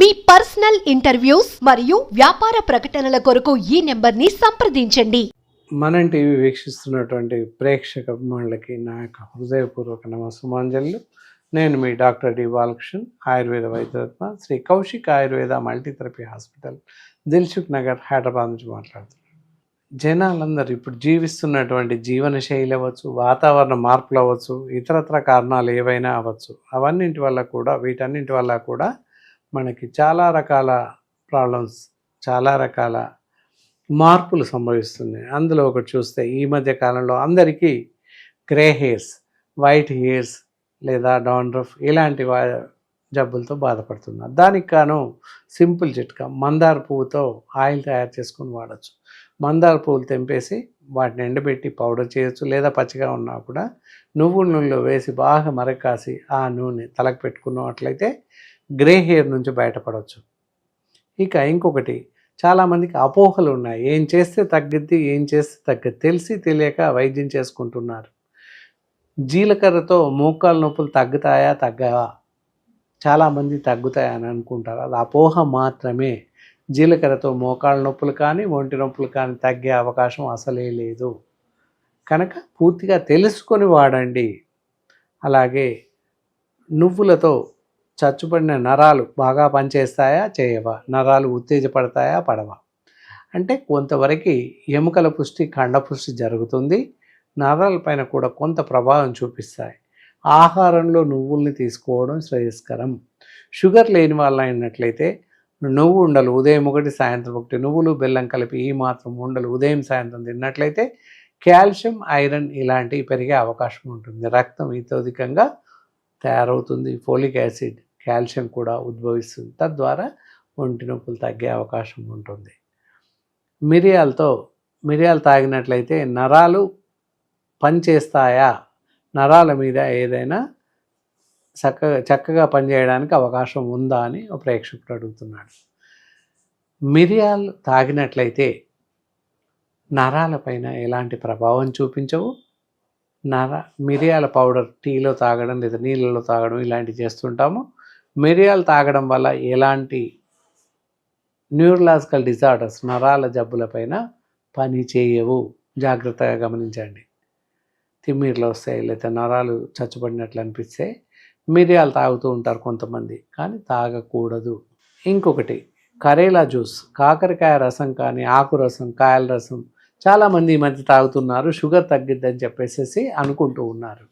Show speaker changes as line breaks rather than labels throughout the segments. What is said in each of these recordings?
మీ personal interviews మరియు వ్యాపార ప్రకటనల కొరకు ఈ నెంబర్ని సంప్రదించండి.
మనం టీవీ వీక్షిస్తున్నటువంటి ప్రేక్షక అభిమానులకి నా యొక్క హృదయపూర్వక నమస్సుమాంజలు. నేను మీ డాక్టర్ డి బాలకృష్ణన్, ఆయుర్వేద వైద్యరత్న, Shri Kaushik Ayurveda multitherapy hospital, Dilsukhnagar, Hyderabad నుంచి మాట్లాడుతున్నాను. జనాలందరూ ఇప్పుడు జీవిస్తున్నటువంటి జీవన శైలి అవ్వచ్చు, వాతావరణ మార్పులు అవ్వచ్చు, ఇతరత్ర కారణాలు ఏవైనా అవ్వచ్చు, వీటన్నింటి వల్ల కూడా మనకి చాలా రకాల ప్రాబ్లమ్స్, చాలా రకాల మార్పులు సంభవిస్తున్నాయి. అందులో ఒకటి చూస్తే ఈ మధ్య కాలంలో అందరికీ గ్రే హెయిర్స్, వైట్ హెయిర్స్ లేదా డాండ్రఫ్ ఇలాంటి జబ్బులతో బాధపడుతున్నారు. దానికి కాను సింపుల్ చిట్కా, మందార పువ్వుతో ఆయిల్ తయారు చేసుకొని వాడచ్చు. మందార పువ్వులు తెంపేసి వాటిని ఎండబెట్టి పౌడర్ చేయొచ్చు, లేదా పచ్చిగా ఉన్నా కూడా నువ్వుల నూనెలో వేసి బాగా మరకాసి ఆ నూనె తలకు పెట్టుకున్నట్లయితే గ్రే హెయిర్ నుంచి బయటపడవచ్చు. ఇక ఇంకొకటి, చాలామందికి అపోహలు ఉన్నాయి. ఏం చేస్తే తగ్గిద్ది, ఏం చేస్తే తగ్గదు తెలిసి తెలియక వైద్యం చేసుకుంటున్నారు. జీలకర్రతో మోకాళ్ళ నొప్పులు తగ్గవా? చాలామంది తగ్గుతాయని అనుకుంటారు. అది అపోహ మాత్రమే. జీలకర్రతో మోకాళ్ళ నొప్పులు కానీ ఒంటి నొప్పులు కానీ తగ్గే అవకాశం అసలే లేదు. కనుక పూర్తిగా తెలుసుకొని వాడండి. అలాగే నువ్వులతో చచ్చుపడిన నరాలు బాగా పనిచేస్తాయా, చేయవా? నరాలు ఉత్తేజపడతాయా, పడవా? అంటే కొంతవరకు ఎముకల పుష్టి, ఖండ పుష్టి జరుగుతుంది. నరాలపైన కూడా కొంత ప్రభావం చూపిస్తాయి. ఆహారంలో నువ్వుల్ని తీసుకోవడం శ్రేయస్కరం. షుగర్ లేని వాళ్ళు అయినట్లయితే నువ్వు ఉండలు ఉదయం ఒకటి, సాయంత్రం ఒకటి, నువ్వులు బెల్లం కలిపి ఈ మాత్రం ఉండలు ఉదయం సాయంత్రం తిన్నట్లయితే కాల్షియం, ఐరన్ ఇలాంటివి పెరిగే అవకాశం ఉంటుంది. రక్తం ఇతోధికంగా తయారవుతుంది. ఫోలిక్ యాసిడ్, కాల్షియం కూడా ఉద్భవిస్తుంది. తద్వారా ఒంటి నొప్పులు తగ్గే అవకాశం ఉంటుంది. మిరియాలు తాగినట్లయితే నరాలు పనిచేస్తాయా, నరాల మీద ఏదైనా చక్కగా పనిచేయడానికి అవకాశం ఉందా అని ఒక ప్రేక్షకుడు అడుగుతున్నాడు. మిరియాలు తాగినట్లయితే నరాలపైన ఎలాంటి ప్రభావం చూపించవు. మిరియాల పౌడర్ టీలో తాగడం లేదా నీళ్ళలో తాగడం ఇలాంటివి చేస్తుంటాము. మిరియాలు తాగడం వల్ల ఎలాంటి న్యూరలాజికల్ డిజార్డర్స్, నరాల జబ్బులపైన పని చేయవు. జాగ్రత్తగా గమనించండి. తిమ్మిర్లు వస్తాయి లేదా నరాలు చచ్చుబడినట్లు అనిపిస్తే మిరియాలు తాగుతూ ఉంటారు కొంతమంది, కానీ తాగకూడదు. ఇంకొకటి, కరేలా జ్యూస్, కాకరకాయ రసం కానీ ఆకు రసం, కాయల రసం చాలామంది ఈ మధ్య తాగుతున్నారు. షుగర్ తగ్గిద్దని చెప్పేసి అనుకుంటూ ఉన్నారు.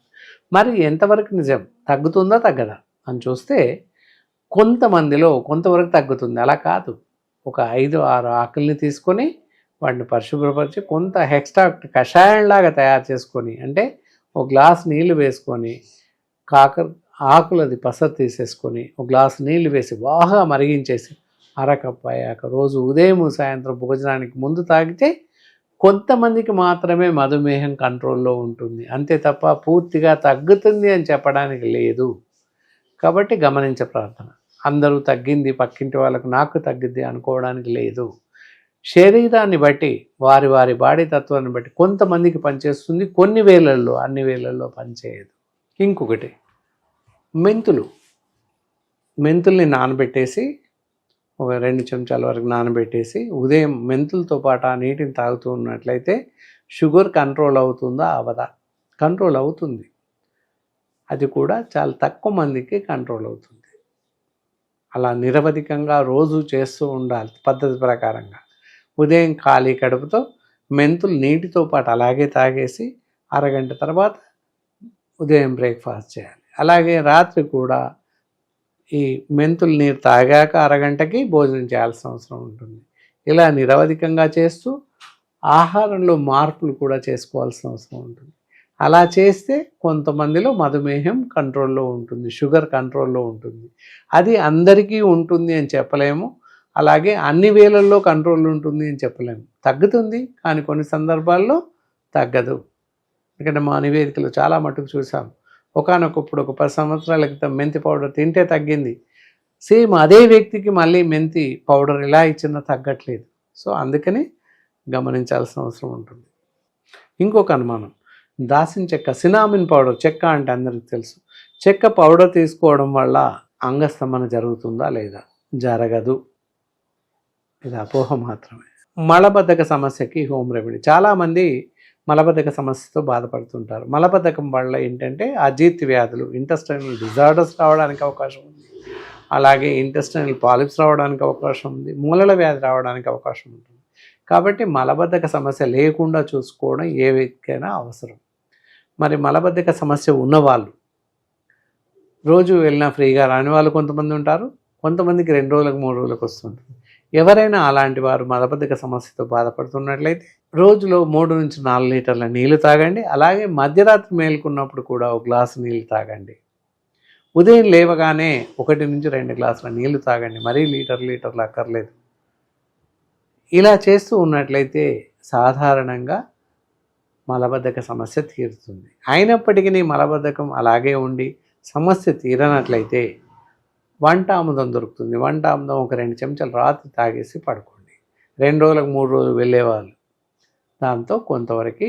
మరి ఎంతవరకు నిజం? తగ్గుతుందా తగ్గదా అని చూస్తే కొంతమందిలో కొంతవరకు తగ్గుతుంది. అలా కాదు, ఒక 5-6 ఆకుల్ని తీసుకొని వాటిని పరిశుభ్రపరిచి కొంత ఎక్స్ట్రాక్ట్ కషాయంలాగా తయారు చేసుకొని, అంటే ఒక గ్లాస్ నీళ్లు వేసుకొని ఆకులది పసరు తీసేసుకొని ఒక గ్లాస్ నీళ్లు వేసి బాగా మరిగించేసి అరకప్పు అయ్యాక రోజు ఉదయం సాయంత్రం భోజనానికి ముందు తాగితే కొంతమందికి మాత్రమే మధుమేహం కంట్రోల్లో ఉంటుంది. అంతే తప్ప పూర్తిగా తగ్గుతుంది అని చెప్పడానికి లేదు. కాబట్టి గమనించే ప్రార్థన, అందరూ తగ్గింది పక్కింటి వాళ్ళకు నాకు తగ్గిద్ది అనుకోవడానికి లేదు. శరీరాన్ని బట్టి వారి బాడీ తత్వాన్ని బట్టి కొంతమందికి పనిచేస్తుంది, కొన్ని వేళల్లో, అన్ని వేళల్లో పనిచేయదు. ఇంకొకటి, మెంతుల్ని నానబెట్టేసి ఒక 2 చెంచాల వరకు నానబెట్టేసి ఉదయం మెంతులతో పాటు ఆ నీటిని తాగుతూ ఉన్నట్లయితే షుగర్ కంట్రోల్ అవుతుందా, అవదా? కంట్రోల్ అవుతుంది. అది కూడా చాలా తక్కువ మందికి కంట్రోల్ అవుతుంది. అలా నిరవధికంగా రోజు చేస్తూ ఉండాలి పద్ధతి ప్రకారంగా. ఉదయం ఖాళీ కడుపుతో మెంతులు నీటితో పాటు అలాగే తాగేసి అరగంట తర్వాత ఉదయం బ్రేక్ఫాస్ట్ చేయాలి. అలాగే రాత్రి కూడా ఈ మెంతులు నీరు తాగాక అరగంటకి భోజనం చేయాల్సిన అవసరం ఉంటుంది. ఇలా నిరవధికంగా చేస్తూ ఆహారంలో మార్పులు కూడా చేసుకోవాల్సిన అవసరం ఉంటుంది. అలా చేస్తే కొంతమందిలో మధుమేహం కంట్రోల్లో ఉంటుంది, షుగర్ కంట్రోల్లో ఉంటుంది. అది అందరికీ ఉంటుంది అని చెప్పలేము, అలాగే అన్ని వేళల్లో కంట్రోల్ ఉంటుంది అని చెప్పలేము. తగ్గుతుంది, కానీ కొన్ని సందర్భాల్లో తగ్గదు. ఎందుకంటే మా నివేదికలు చాలా మటుకు చూసాం. ఒకనొకప్పుడు ఒక 10 సంవత్సరాల క్రితం మెంతి పౌడర్ తింటే తగ్గింది. సేమ్ అదే వ్యక్తికి మళ్ళీ మెంతి పౌడర్ ఎలా ఇచ్చినా తగ్గట్లేదు. సో అందుకని గమనించాల్సిన అవసరం ఉంటుంది. ఇంకొక అనుమానం, దాసిన చెక్క, సినామిన్ పౌడర్, చెక్క అంటే అందరికీ తెలుసు. చెక్క పౌడర్ తీసుకోవడం వల్ల అంగస్తంభన జరుగుతుందా లేదా? జరగదు. ఇది అపోహ మాత్రమే. మలబద్ధక సమస్యకి హోమ్ రెమెడీ. చాలామంది మలబద్ధక సమస్యతో బాధపడుతుంటారు. మలబద్ధకం వల్ల ఏంటంటే అజీర్తి వ్యాధులు, ఇంటెస్టైనల్ డిజార్డర్స్ రావడానికి అవకాశం ఉంది. అలాగే ఇంటెస్టైనల్ పాలిప్స్ రావడానికి అవకాశం ఉంది. మూలల వ్యాధి రావడానికి అవకాశం ఉంటుంది. కాబట్టి మలబద్ధక సమస్య లేకుండా చూసుకోవడం ఏ వ్యక్తికైనా అవసరం. మరి మలబద్ధక సమస్య ఉన్నవాళ్ళు రోజు వెళ్ళినా ఫ్రీగా రాని వాళ్ళు కొంతమంది ఉంటారు. కొంతమందికి 2 రోజులకు 3 రోజులకు వస్తుంటుంది. ఎవరైనా అలాంటి వారు మలబద్ధక సమస్యతో బాధపడుతున్నట్లయితే రోజులో 3 నుంచి 4 లీటర్ల నీళ్లు తాగండి. అలాగే మధ్యరాత్రి మేలుకున్నప్పుడు కూడా 1 గ్లాసు నీళ్లు తాగండి. ఉదయం లేవగానే 1 నుంచి 2 గ్లాసుల నీళ్లు తాగండి. మరీ లీటర్లు అక్కర్లేదు. ఇలా చేస్తూ ఉన్నట్లయితే సాధారణంగా మలబద్ధక సమస్య తీరుతుంది. అయినప్పటికీ మలబద్ధకం అలాగే ఉండి సమస్య తీరనట్లయితే వంట ఆముదం దొరుకుతుంది. వంట ఆముదం ఒక 2 చెంచాలు రాత్రి తాగేసి పడుకోండి. 2 రోజులకు 3 రోజులు వెళ్ళేవాళ్ళు దాంతో కొంతవరకు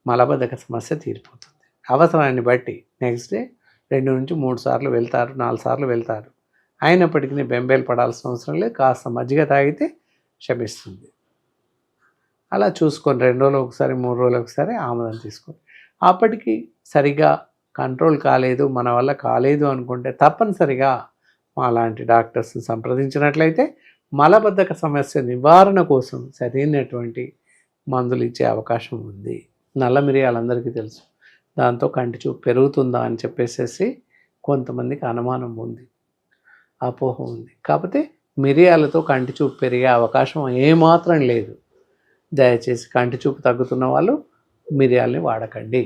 మలబద్ధక సమస్య తీరిపోతుంది. అవసరాన్ని బట్టి నెక్స్ట్ డే 2 నుంచి 3 సార్లు వెళ్తారు, 4 సార్లు వెళ్తారు. అయినప్పటికీ బెంబేలు పడాల్సిన అవసరం లేదు. కాస్త మజ్జిగ తాగితే శమిస్తుంది. అలా చూసుకొని 2 రోజులు ఒకసారి 3 రోజులు ఒకసారి ఆముదం తీసుకోండి. అప్పటికి సరిగా కంట్రోల్ కాలేదు, మన వల్ల కాలేదు అనుకుంటే తప్పనిసరిగా అలాంటి డాక్టర్స్ని సంప్రదించినట్లయితే మలబద్ధక సమస్య నివారణ కోసం సరైనటువంటి మందులు ఇచ్చే అవకాశం ఉంది. నల్ల మిరియాలు అందరికీ తెలుసు. దాంతో కంటి చూపు పెరుగుతుందా అని చెప్పేసి కొంతమందికి అనుమానం ఉంది, అపోహ ఉంది. కాకపోతే మిరియాలతో కంటి చూపు పెరిగే అవకాశం ఏమాత్రం లేదు. దయచేసి కంటి చూపు తగ్గుతున్న వాళ్ళు మిరియాలని వాడకండి.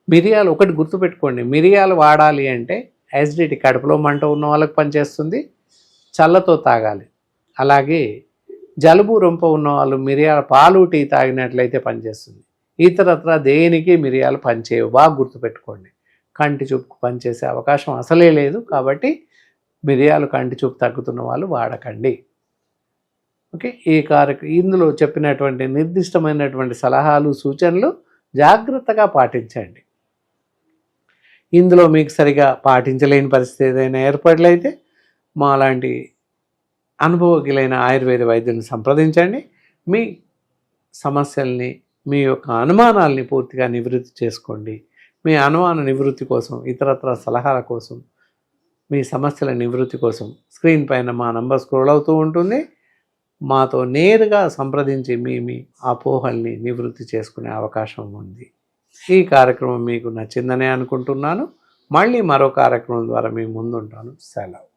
మిరియాలు ఒకటి గుర్తుపెట్టుకోండి, మిరియాలు వాడాలి అంటే యాసిడిటీ, కడుపులో మంట ఉన్న వాళ్ళకి పనిచేస్తుంది, చల్లతో తాగాలి. అలాగే జలుబు రొంప ఉన్న వాళ్ళు మిరియాల పాలు టీ తాగినట్లయితే పనిచేస్తుంది. ఇతరత్ర దేనికి మిరియాలు పనిచేయవు. బాగా గుర్తుపెట్టుకోండి. కంటి చూపుకు పనిచేసే అవకాశం అసలే లేదు. కాబట్టి మిరియాలు కంటి చూపు తగ్గుతున్న వాళ్ళు వాడకండి. ఓకే. ఇందులో చెప్పినటువంటి నిర్దిష్టమైనటువంటి సలహాలు, సూచనలు జాగ్రత్తగా పాటించండి. ఇందులో మీకు సరిగా పాటించలేని పరిస్థితి ఏదైనా ఏర్పడలైతే మా లాంటి అనుభవజ్ఞులైన ఆయుర్వేద వైద్యులను సంప్రదించండి. మీ సమస్యల్ని, మీ యొక్క అనుమానాల్ని పూర్తిగా నివృత్తి చేసుకోండి. మీ అనుమాన నివృత్తి కోసం, ఇతరత్ర సలహాల కోసం, మీ సమస్యల నివృత్తి కోసం స్క్రీన్ పైన మా నంబర్ స్క్రోల్ అవుతూ ఉంటుంది. మాతో నేరుగా సంప్రదించి మీ అపోహల్ని నివృత్తి చేసుకునే అవకాశం ఉంది. ఈ కార్యక్రమం మీకు నచ్చిందనే అనుకుంటున్నాను. మళ్ళీ మరో కార్యక్రమం ద్వారా మీ ముందుంటాను. సెలవు.